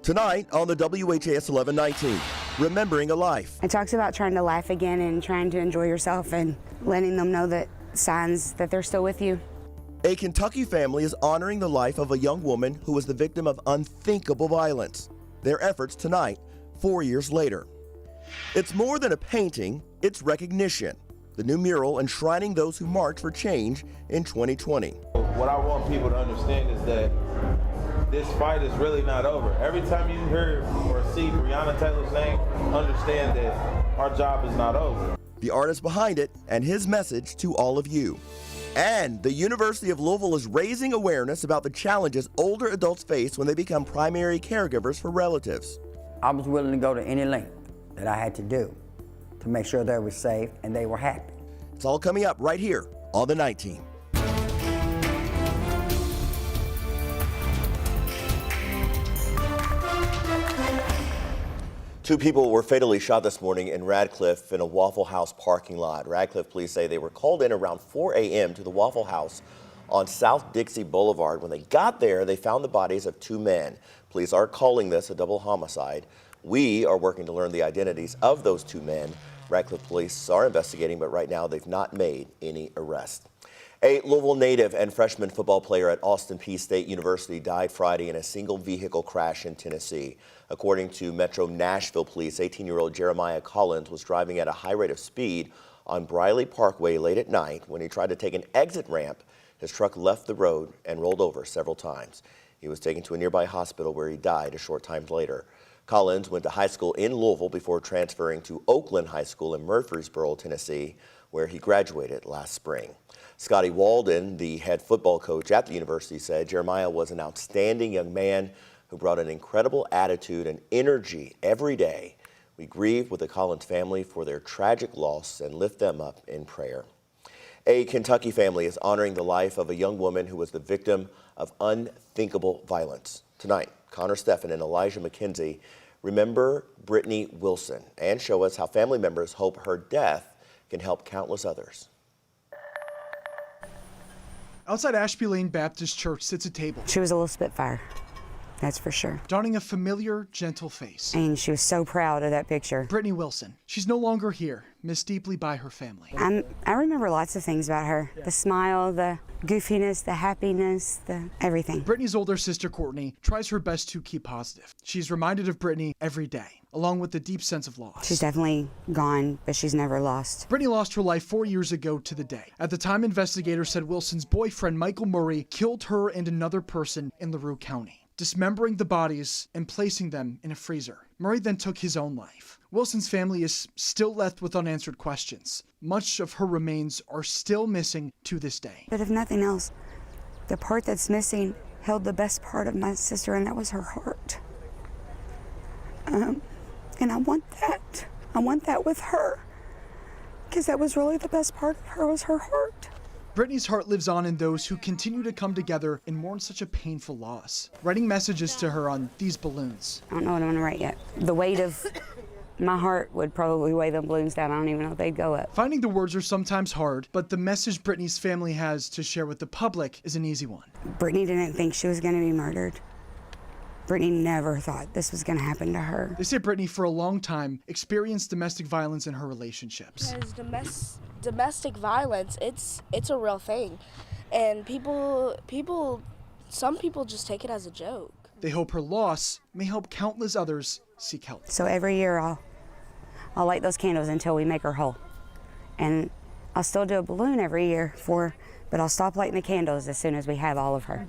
Tonight on the WHAS 1119, Remembering a Life. It talks about trying to laugh again and trying to enjoy yourself and letting them know that signs that they're still with you. A Kentucky family is honoring the life of a young woman who was the victim of unthinkable violence. Their efforts tonight, 4 years later. It's more than a painting, it's recognition. The new mural enshrining those who marched for change in 2020. What I want people to understand is that this fight is really not over. Every time you hear or see Breonna Taylor's name, understand that our job is not over. The artist behind it and his message to all of you. And the University of Louisville is raising awareness about the challenges older adults face when they become primary caregivers for relatives. I was willing to go to any length that I had to do to make sure they were safe and they were happy. It's all coming up right here on the Night Team. Two people were fatally shot this morning in Radcliffe in a Waffle House parking lot. Radcliffe police say they were called in around 4 a.m. to the Waffle House on South Dixie Boulevard. When they got there, they found the bodies of two men. Police are calling this a double homicide. We are working to learn the identities of those two men. Radcliffe police are investigating, but right now they've not made any arrests. A Louisville native and freshman football player at Austin Peay State University died Friday in a single vehicle crash in Tennessee. According to Metro Nashville Police, 18-year-old Jeremiah Collins was driving at a high rate of speed on Briley Parkway late at night. When he tried to take an exit ramp, his truck left the road and rolled over several times. He was taken to a nearby hospital where he died a short time later. Collins went to high school in Louisville before transferring to Oakland High School in Murfreesboro, Tennessee, where he graduated last spring. Scotty Walden, the head football coach at the university, said Jeremiah was an outstanding young man who brought an incredible attitude and energy every day. We grieve with the Collins family for their tragic loss and lift them up in prayer. A Kentucky family is honoring the life of a young woman who was the victim of unthinkable violence. Tonight, Connor Steffen and Elijah McKenzie remember Brittany Wilson and show us how family members hope her death can help countless others. Outside Ashby Lane Baptist Church sits a table. She was a little Spitfire, that's for sure. Donning a familiar, gentle face. And she was so proud of that picture. Brittany Wilson. She's no longer here, missed deeply by her family. I remember lots of things about her. The smile, the goofiness, the happiness, the everything. Brittany's older sister, Courtney, tries her best to keep positive. She's reminded of Brittany every day, along with the deep sense of loss. She's definitely gone, but she's never lost. Brittany lost her life 4 years ago to the day. At the time, investigators said Wilson's boyfriend, Michael Murray, killed her and another person in LaRue County, dismembering the bodies and placing them in a freezer. Murray then took his own life. Wilson's family is still left with unanswered questions. Much of her remains are still missing to this day. But if nothing else, the part that's missing held the best part of my sister, and that was her heart. And I want that. I want that with her, because that was really the best part of her, was her heart. Brittany's heart lives on in those who continue to come together and mourn such a painful loss, writing messages to her on these balloons. I don't know what I'm gonna write yet. The weight of my heart would probably weigh them balloons down. I don't even know if they'd go up. Finding the words are sometimes hard, but the message Brittany's family has to share with the public is an easy one. Brittany didn't think she was gonna be murdered. Brittany never thought this was gonna happen to her. They say Brittany, for a long time, experienced domestic violence in her relationships. Because domestic violence, it's a real thing, and some people just take it as a joke. They hope her loss may help countless others seek help. So every year I'll light those candles until we make her whole. And I'll still do a balloon every year but I'll stop lighting the candles as soon as we have all of her.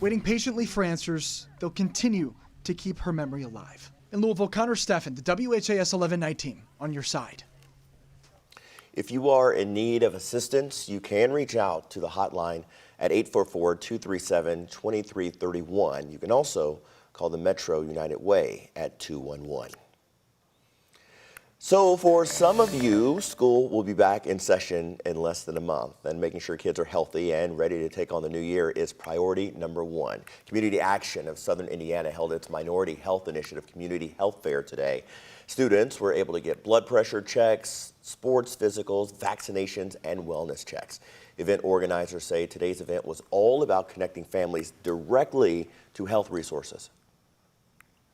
Waiting patiently for answers, they'll continue to keep her memory alive. In Louisville, Connor Steffen, the WHAS 1119, on your side. If you are in need of assistance, you can reach out to the hotline at 844-237-2331. You can also call the Metro United Way at 211. So for some of you, school will be back in session in less than a month, and making sure kids are healthy and ready to take on the new year is priority number one. Community Action of Southern Indiana held its Minority Health Initiative Community Health Fair today. Students were able to get blood pressure checks, sports physicals, vaccinations, and wellness checks. Event organizers say today's event was all about connecting families directly to health resources.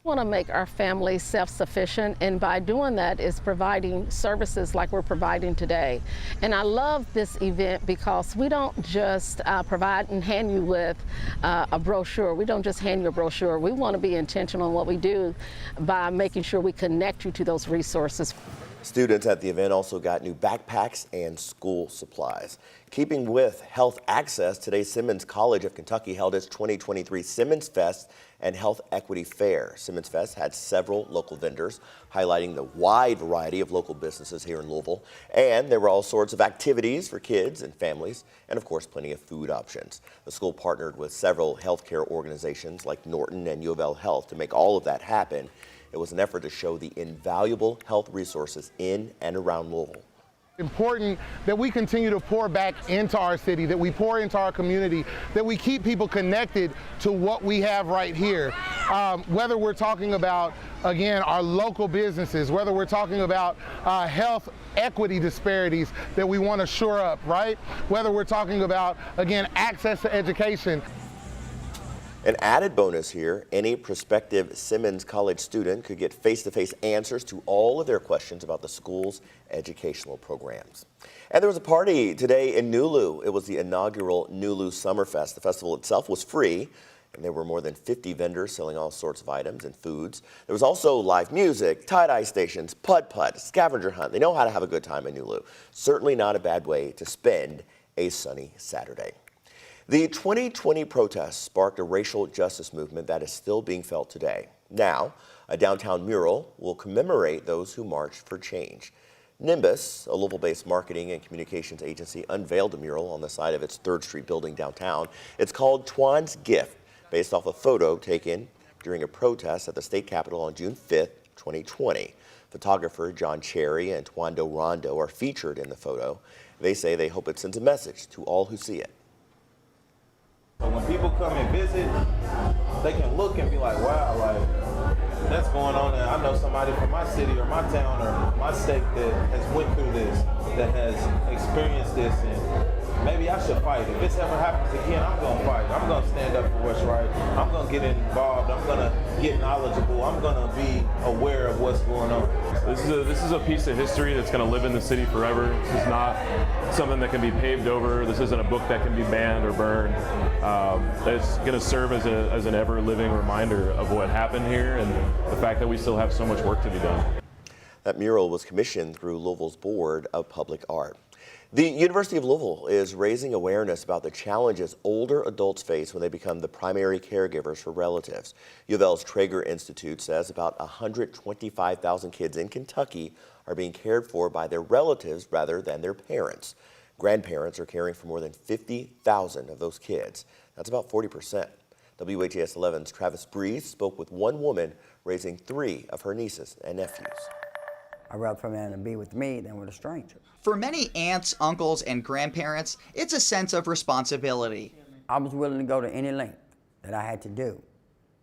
We want to make our families self-sufficient, and by doing that is providing services like we're providing today. And I love this event because we don't just provide and hand you with a brochure. We don't just hand you a brochure. We want to be intentional in what we do by making sure we connect you to those resources. Students at the event also got new backpacks and school supplies. Keeping with health access, today Simmons College of Kentucky held its 2023 Simmons Fest and Health Equity Fair. Simmons Fest had several local vendors, highlighting the wide variety of local businesses here in Louisville. And there were all sorts of activities for kids and families, and of course, plenty of food options. The school partnered with several healthcare organizations like Norton and U of L Health to make all of that happen. It was an effort to show the invaluable health resources in and around Louisville. Important that we continue to pour back into our city, that we pour into our community, that we keep people connected to what we have right here. Whether we're talking about, again, our local businesses, whether we're talking about health equity disparities that we want to shore up, right? Whether we're talking about, again, access to education. An added bonus here, any prospective Simmons College student could get face-to-face answers to all of their questions about the school's educational programs. And there was a party today in Nulu. It was the inaugural Nulu Summerfest. The festival itself was free, and there were more than 50 vendors selling all sorts of items and foods. There was also live music, tie-dye stations, putt-putt, scavenger hunt. They know how to have a good time in Nulu. Certainly not a bad way to spend a sunny Saturday. The 2020 protests sparked a racial justice movement that is still being felt today. Now, a downtown mural will commemorate those who marched for change. Nimbus, a Louisville-based marketing and communications agency, unveiled a mural on the side of its 3rd Street building downtown. It's called Twan's Gift, based off a photo taken during a protest at the state capitol on June 5th, 2020. Photographer John Cherry and Twando Rondo are featured in the photo. They say they hope it sends a message to all who see it. So when people come and visit, they can look and be like, wow, like, that's going on. And I know somebody from my city or my town or my state that has went through this, that has experienced this, and maybe I should fight. If this ever happens again, I'm going to fight. I'm going to stand up for what's right. I'm going to get involved. I'm going to get knowledgeable. I'm going to be aware of what's going on. This is a piece of history that's going to live in the city forever. This is not something that can be paved over. This isn't a book that can be banned or burned. It's going to serve as an ever-living reminder of what happened here and the fact that we still have so much work to be done. That mural was commissioned through Louisville's Board of Public Art. The University of Louisville is raising awareness about the challenges older adults face when they become the primary caregivers for relatives. U of L's Traeger Institute says about 125,000 kids in Kentucky are being cared for by their relatives rather than their parents. Grandparents are caring for more than 50,000 of those kids. That's about 40%. WHAS11's Travis Breeze spoke with one woman raising 3 of her nieces and nephews. I'd rather for them to be with me than with a stranger. For many aunts, uncles, and grandparents, it's a sense of responsibility. I was willing to go to any length that I had to do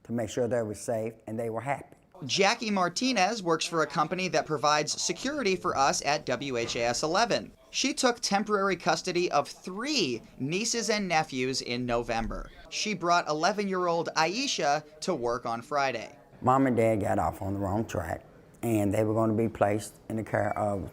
to make sure they were safe and they were happy. Jackie Martinez works for a company that provides security for us at WHAS11. She took temporary custody of 3 nieces and nephews in November. She brought 11-year-old Aisha to work on Friday. Mom and Dad got off on the wrong track, and they were going to be placed in the care of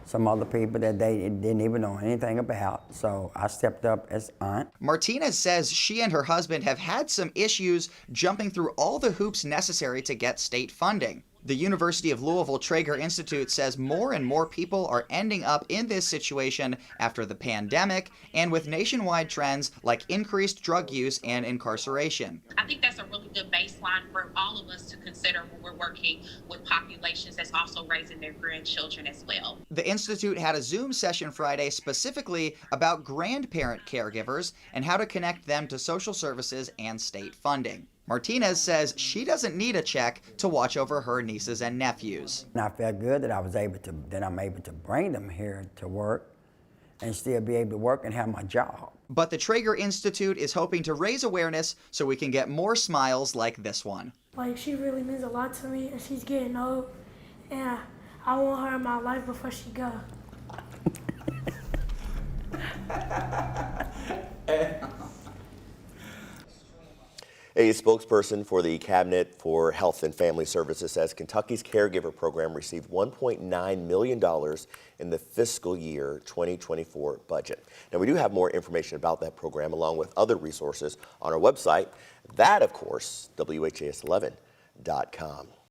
some other people that they didn't even know anything about, so I stepped up as aunt. Martinez says she and her husband have had some issues jumping through all the hoops necessary to get state funding. The University of Louisville Traeger Institute says more and more people are ending up in this situation after the pandemic and with nationwide trends like increased drug use and incarceration. I think that's a really good baseline for all of us to consider when we're working with populations that's also raising their grandchildren as well. The Institute had a Zoom session Friday specifically about grandparent caregivers and how to connect them to social services and state funding. Martinez says she doesn't need a check to watch over her nieces and nephews. And I felt good that I'm able to bring them here to work and still be able to work and have my job. But the Traeger Institute is hoping to raise awareness so we can get more smiles like this one. Like, she really means a lot to me, and she's getting old, and I want her in my life before she goes. A spokesperson for the Cabinet for Health and Family Services says Kentucky's caregiver program received $1.9 million in the fiscal year 2024 budget. Now, we do have more information about that program along with other resources on our website. That, of course, WHAS11.com.